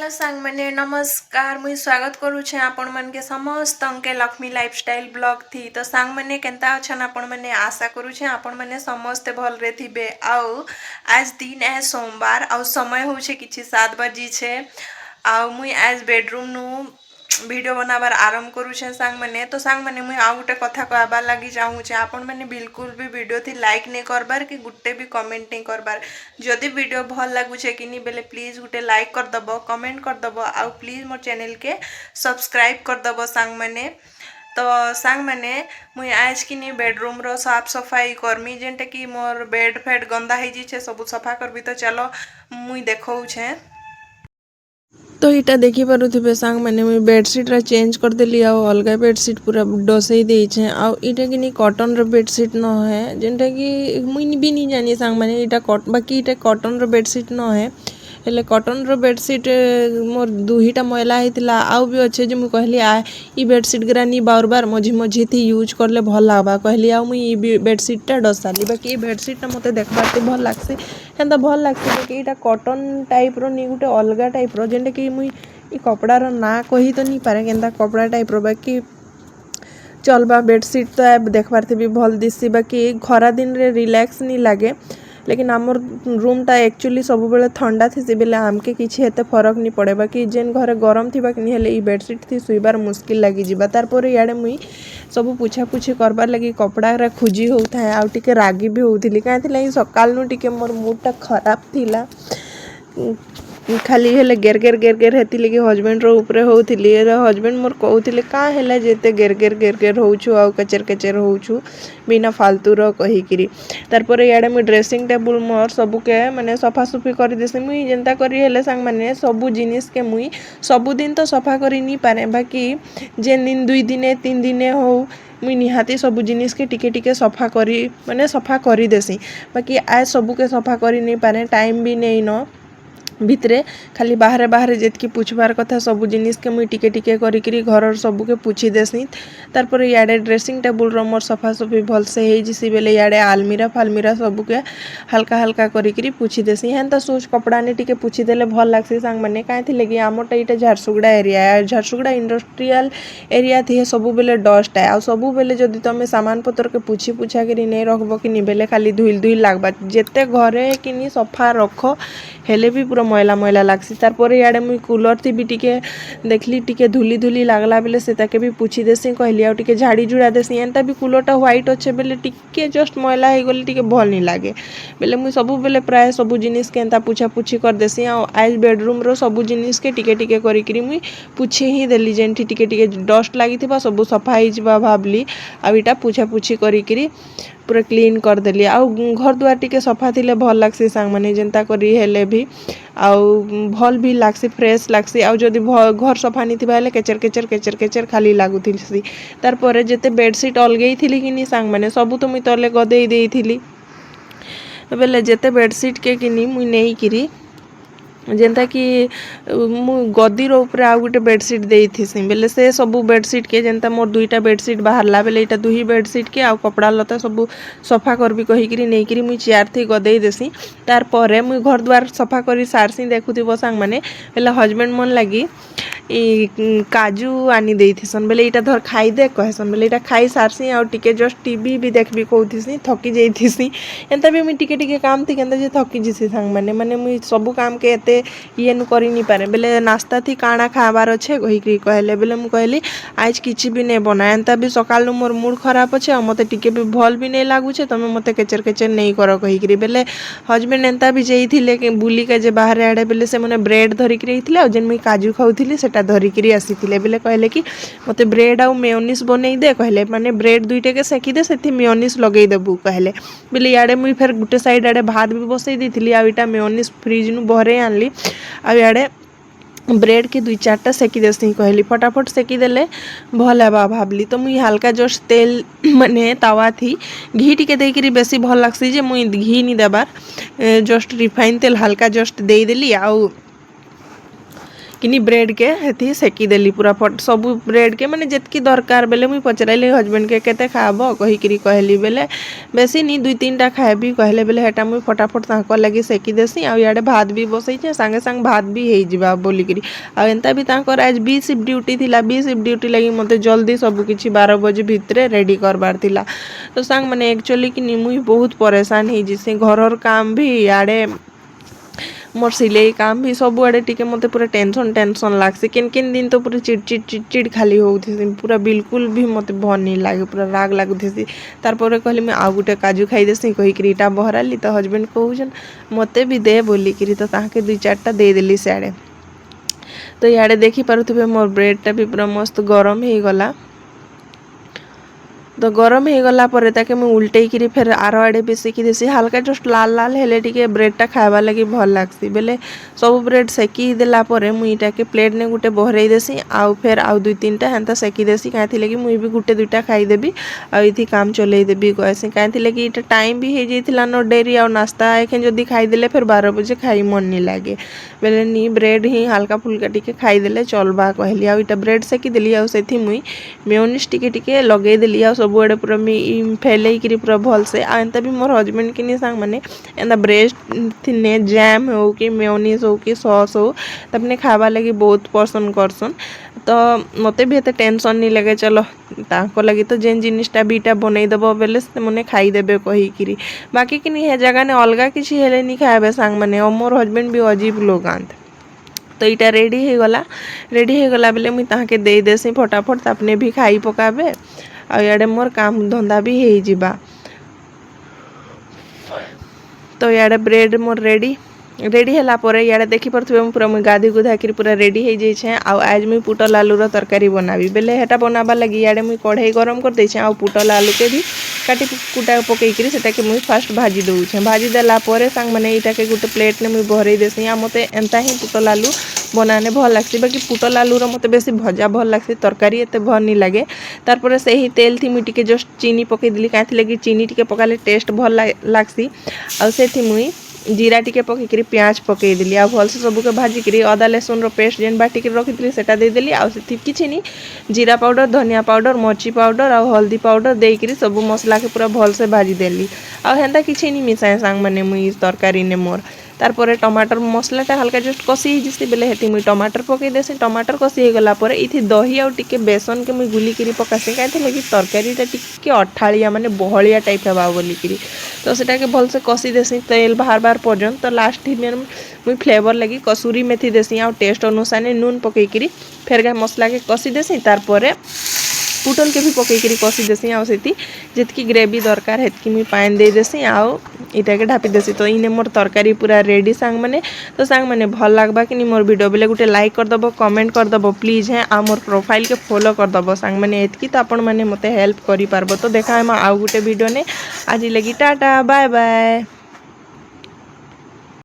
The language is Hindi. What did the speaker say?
हेलो सांग मैंने नमस्कार मुई स्वागत करुछे आपण मन के समस्त के लक्ष्मी लाइफस्टाइल ब्लॉग थी। तो सांग मैंने केंता अछन आपण मैंने आशा करुछे आपण मैंने समस्ते भल रे थिबे। आउ आज दिन है सोमवार आउ समय होछे किछि 7 बजी छे। आउ मुई आज बेडरूम नु वीडियो बनाबार आरंभ करुछे सांग मैंने। तो सांग मैंने मुई आउ गुटे कथा कहबार लागि चाहूछे आपण मैंने बिल्कुल भी वीडियो थी लाइक नहीं करबार कि गुटे भी कमेंट नहीं करबार। जदि वीडियो भल लगुछे कि नहीं बेले प्लीज गुटे लाइक कर दबो कमेंट कर दबो आउ प्लीज मोर चैनल के सब्सक्राइब कर दबो सांग मैंने। तो सांग मैंने मुई आज कि नहीं बेडरूम रो साफ सफाई करमी जेंटा कि मोर बेड फेड गंदा हो जी सब सफा करबी। तो चलो मुई देखौछे। तो इटा देखी पारुथिबे सांग मैंने मुई बेडशीट रा चेंज कर देली आ अलगा बेडशीट पूरा डसई देइछे। आ इटा कि नहीं कॉटन रो बेडशीट न है जेंटा कि मुई भी नहीं जानी सांग मैंने इटा बाकी इटा कॉटन रो बेडशीट न है हेले कॉटन रो बेडशीट मोर दुहीटा मैला होता आउ भी अच्छे जो मुझे कहली ई बेडशीट गुरा नहीं बार बार मझी मझी थी यूज करले भल लगवा कहली आ मुई बेडशीटा डसाली बाकी बेडशीटा मत देखबार भल लगसी हेन्ता भल लगसी बाकी इटा कॉटन टाइप रो नहीं गोटे अलगा टाइप रो जेनटा कि मुई ई कपड़ार ना कही तो नहीं पारे केन्ता कपड़ा टाइप रो बाकी चलबा बेडशीट तो देखबार थी भी भल दिसी बाकी खरा दिन रे रिलैक्स नहीं लगे। लेकिन आमर रूमटा एक्चुअली सब बेले ठंडा थी बेले आमके किसी एते फरक नहीं पड़े बाकी जेन घरे गरम थी कि हेले ई बेडशीट थी शुइबार मुस्किल लगी जिबा। तारपर इे मुई सब पुछापुछी करबार लगी कपड़ा खोजी होता है आउ टिके रागी भी होती कहीं सकाल नु टिके मोर मूडटा खराब थिला खाली हेले गेर गेर गेर गेर हेती लगी हजबैंड रो ऊपर होउथिली हजबैंड मोर कहउथिले का हेला जेते गेर गेर गेर गेर होउछु आ कचर कचर होउछु बिना फालतू रो कहिकिरी। तारपर याडे मु ड्रेसिंग टेबल मोर सबु के माने सफा सुफी कर देसी मुई जेंता करी हेले संग माने सबु जिनिस के मुई सबु दिन तो सफा करी नहीं पारे बाकी जेन दिन 2 दिने 3 दिने हो मुई निहाती सबु जिनिस के टिके टिके सफा करी माने सफा करी देसी बाकी आज सबु के सफा करी नहीं पारे टाइम भी नहीं न भितरे खाली बाहर बाहर जेतकी पुछबार कथा सब जिनिस के मुई टिके टिके करी घर सबू के पुछी देसी। तारपर इे ड्रेसिंग टेबल रो मोर सफा सफी भल से होइसी बेले इे आलमीरा फालमीरा सबू के हल्का हल्का करी पुछी देसी हेन्ता सुच कपड़ा ने टिके पुछी देले भल लागसी सांग मैंने कहीं लगी आमटा ये झारसुगुड़ा एरिया है झारसुगुड़ा इंडस्ट्रियल एरिया थी सबू बेले डस्ट है आ सबू बेले जदि तुम सामान पतर के पुछी पुछा कर नहीं रखब कि नहीं बेले खाली धुल धुल लागबा जेते घरे कि नहीं सफा रख हेले भी पूरा मैला मैला लागसी। तारपर इे मुई कूलर थी भी टिके देखली टिके धुली धुली लागला बेले से ताके भी पुछी देसी कहली आ टिके झाड़ी जुड़ा देसी एंता भी कूलरटा व्हाइट अच्छे बेले टिके जस्ट मैला हो गले टिके भल नहीं लागे बेले मुई सबु बेले प्राय सबु जिनिस के एंता पुछा पुछी कर देसी आ आज बेडरूम रो सबु जिनिस के टिके टिके करी मुई पुछी ही देली जेंठी टिके टिके डस्ट लागिथिबा सबु सफा ही जिबा भाबली आ इटा पुछा पुछी करी पूरा क्लीन कर देली आ घर दुआर टिके सफा थिले भल लागसी सांग माने जेंता करी हेले भी आउ भल भी लागसी फ्रेश लागसी आउ जदि घर सफा नहीं थिबा हेले केचर केचर केचर केचर खाली लागुथिसी। तारपर जेते बेडशीट अलगई थिली कि नहीं सांग माने सबु तो मुई तले गदेई देइथिली बेले जेते बेडशीट के किनी मुई नहीं किरी जेनता कि मु गदीर ऊपर आउ गोटे बेडशीट देइथिसी बेले से सबु बेडशीट के जेनता मोर 2टा बेडशीट बाहरला बेले इटा 2 बेडशीट के आउ कपड़ा लता सबु सफा करबी कहिकिरी नहीं किरी मुई चेयर थी गदेई देसी। तार परे मुई घर द्वार सफा करी सारसी देखुथिबो सांग माने बेले हजबैंड मन लगी काजू आनी देइथिसन बेले इटा धर खाई दे कहसन बेले इटा खाई सारसी आउ टिके जस्ट टीवी भी देखबी कहउथिसी थकी जाइथिसी एंता भी मुई टिके टिके काम थी केंता जे थकी जिसी सांग माने माने मुई सबु काम के एते ये नु करी नहीं पारे बेले नाश्ता थी काना खाबार अच्छे कही कहले बेले मु कहली आज किछि भी नहीं बना एंता भी सकाल नु मोर मूड खराब अच्छे और मते टिके भी भल भी नहीं लागुछे तमे मते केचर केचर नहीं कर कही बेले हजबैंड एंता भी जाइथिले कि बुली के जे बाहर आड़े बेले से मने ब्रेड धरिक रहिथिले आ जेन मुई काजू खाउथिली सेटा धरिक आसीथिले बेले कहले कि मते ब्रेड आउ मेयोनीज बनै दे कहले माने ब्रेड दुईटे के सेकी दे सेथि मेयोनीज लगै देबू कहले बेले याडे मुई फेर गुटे साइड आड़े भात भी बसई देथिली आ इटा मेयोनीज फ्रिज नु बहरे आनली आ याडे ब्रेड के 2-4टा सेकी देसी कहली फटाफट सेकी देले भल हेबा भाबली। तो मुई हल्का जस्ट तेल माने तावा थी घी टिके देकरी बेसी भल लागसी जे मुई घी नहीं देबार जस्ट रिफाइन तेल हल्का जस्ट दे देली आउ किनी ब्रेड के हेती सेकी देली पूरा सब ब्रेड के माने जितकी दरकार बेले मुई पचराइली हजबैंड के केते खाब कहीकि कहली बेले बेसी नी 2-3टा खाएबी कहले बेले हेटा मुई फटाफट तांकर लगी सेकी देसी आ इआडे भात भी बसैछे संगे संग भात भी हेई जिबा बोलिकरी आ एंता भी तांकर आज बी शिफ्ट ड्यूटी थिला बी शिफ्ट ड्यूटी लगी मते जल्दी सब किछि 12 बजे भितरे रेडी करबार थिला तो सांग माने एक्चुअली कि मुई बहुत परेशान हेई जिसे घरर काम भी इआडे मोर सिलाई काम भी सब आड़े टिके मते पूरा टेंशन लागसी किन दिन तो पूरा चिड़चिड़ खाली होउथि पूरा बिल्कुल भी मते भल नहीं लागे पूरा राग लागुथि तार पर कहली मैं आउ गुटे काजू खाई देसी कही कि इटा बहराली तो हजबैंड कहउछन मते भी दे बोली कि तो ताके 2-4टा दे देली सियाड़े तो इआडे देखी पारुथिबे मोर ब्रेडटा भी पूरा मस्त गरम हो गला तो गरम हो गला पर ताके मैं उल्टे करी फिर आर आड़े भी सेकी देसी हल्का जस्ट लाल लाल हेले टिके ब्रेडटा खाइबा लगी भल लागसी बेले सब ब्रेड सेकी देला परे मुई इटाके प्लेट ने गुटे बहराई देसी आउ फिर आउ 2-3टा हेंता सेकी देसी काहे लगी मुई भी गुटे 2टा खाई देबी आ इथि काम चलै देबी कहसी काहे लगी इटा टाइम भी हो जाइथिला न डेरी आ नाश्ता एखन जदी खाई देले फिर 12 बजे खाई मन नहीं लागे बेले नी ब्रेड ही हल्का फुल्का टिके खाई देले चलबा कहली आ इटा ब्रेड सेकी देली आ सेथि मुई मेयोनीज टिके लगे देली आ सबुआड़े पूरा फैले करी पूरा भल से एंता भी मोर हजबैंड के संग माने एंता ब्रेड थिने जैम हो कि मेयोनीज हो कि सॉस हो तबने खावा लगी बहुत पसंद करसन तो मते भी एते टेंशन नहीं लगे चलो ताको लगी तो जेन जिनिसटा बीटा बनई देबो बेले से मने खाई देबे कही करी बाकी कि नहीं हे जगह ने अलगा किछि हेले नहीं खाबे संग माने मोर हजबैंड भी अजीब लोग आंत तो इटा रेडी हो गला बेले मुई ताके दे देसी फटाफट अपने भी खाई पकाबे आ इआडे मोर काम धंदा भी हो जिबा तो इआडे ब्रेड मोर रेडी है परे इआडे देखी पारुथिबे पूरा मुई गाधी गुधा करी पूरा रेडी हो जाइछे आ आज मुई पुटल आलूर तरकारी बनाबी बेले हेटा बनाबा लगी इआडे मुई कढ़ाई गरम कर देछे आ पुटल आलू के भी काटी कुटा पकई करी सेटा के मुई फास्ट भाजी दउछे भाजी देला परे संग माने इटा के गुटे प्लेट ने मुई भरई देसी आ मते एंता ही पुटल आलू बनाने भल लागसी बाकी पुटल आलूर मते बेसी भजा भल लागसी तरकारी एते भल नहीं लागे तार पर से ही तेल थी मुई टिके जस्ट चीनी पकई देली काहे लगी चीनी टिके पकाले टेस्ट भल लागसी आ सेथि मुई जीरा टिके पकईकरी प्याज पकई देली आ भल से सबके भाजी करी अदा लहसुन पेस्ट जेन बाटी कर रखी सेटा दे देली आ से किछि नहीं जीरा पाउडर धनिया पाउडर मर्ची पाउडर आ हल्दी पाउडर देकरी सब मसला के पूरा भल से भाजी देली आ हेंता किछि नहीं मिसाए सांग माने मुई तरकारी ने मोर तार पर टमाटर मसलाटा हल्का जस्ट कसी जैसे बेले हेती मुई टमाटर पकई देसी टमाटर कसी हो गला पर इथि दही आ टिके बेसन के मुई गुली करी पकासी काहे लगी तरकारीटा टिके अठालिया माने बहलिया टाइप हेबा बोली करी तो सेटा के भल से कसी देसी तेल बाहर पर्यंत तो लास्ट में मुई फ्लेवर लगी कसूरी मेथी देसी आ टेस्ट अनुसार नून पकई करी फेर मसला के कसी देसी तार पर पुटल के भी पकईकरी कसी देसी आ जितकी ग्रेवी दरकार हेतकी मुई पानी दे देसी आओ इटा के ढापी देसी तो इने मोर तरकारी पूरा रेडी सांग माने भल लागबा कि मोर वीडियो बेले गुटे लाइक कर दबो कमेंट कर दबो प्लीज है आ मोर प्रोफाइल के फॉलो कर दबो सांग माने एतकी तो आपण माने मते हेल्प करि पारबो तो देखा हम आउ गुटे वीडियो ने आज लगी टाटा बाय बाय।